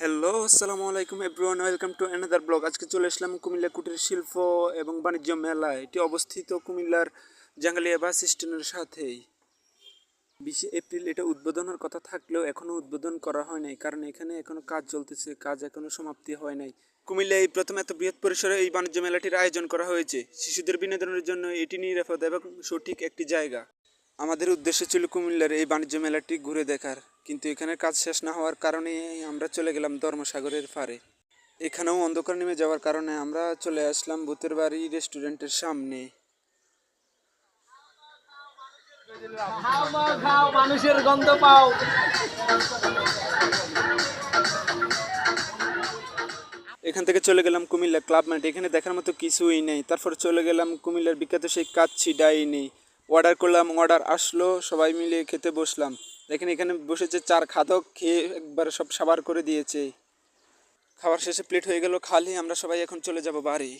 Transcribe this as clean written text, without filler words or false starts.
Hello, আসসালামু আলাইকুম everyone, welcome to another blog. আজকে চলে আসলাম কুমিল্লা কুটির শিল্প এবং বাণিজ্য মেলায়। এটি অবস্থিত কুমিল্লার জাঙ্গালিয়া বাস স্ট্যান্ডের সাথেই। 20 এপ্রিল এটা উদ্বোধনের কথা থাকলেও এখনও উদ্বোধন করা হয় নাই, কারণ এখানে এখনও কাজ চলতেছে, কাজ এখনও সমাপ্তি হয় নাই। কুমিল্লায় এই প্রথম এত বৃহৎ পরিসরে এই বাণিজ্য মেলাটির আয়োজন করা হয়েছে। শিশুদের বিনোদনের জন্য এটি নিরাপদ এবং সঠিক একটি জায়গা। আমাদের উদ্দেশ্য ছিল কুমিল্লার এই বাণিজ্য মেলাটি ঘুরে দেখার, কিন্তু এখানে কাজ শেষ না হওয়ার কারণে আমরা চলে গেলাম ধর্মসাগরের পাড়ে। এখানেও অন্ধকার নেমে যাওয়ার কারণে আমরা চলে আসলাম ভূতের বাড়ি রেস্টুরেন্টের সামনে। মানুষের গন্ধ পাও। এখান থেকে চলে গেলাম কুমিল্লা ক্লাব মাঠ। এখানে দেখার মতো কিছুই নেই। তারপর চলে গেলাম কুমিল্লার বিখ্যাত সেই কাচ্চি ডাইনি। অর্ডার করলাম, অর্ডার আসলো, সবাই মিলে খেতে বসলাম। দেখেন এখানে বসেছে 4 খাদক, খেয়ে একবার সব সাবার করে দিয়েছে। খাবার শেষে প্লেট হয়ে গেল খালি। আমরা সবাই এখন চলে যাব বাড়ি।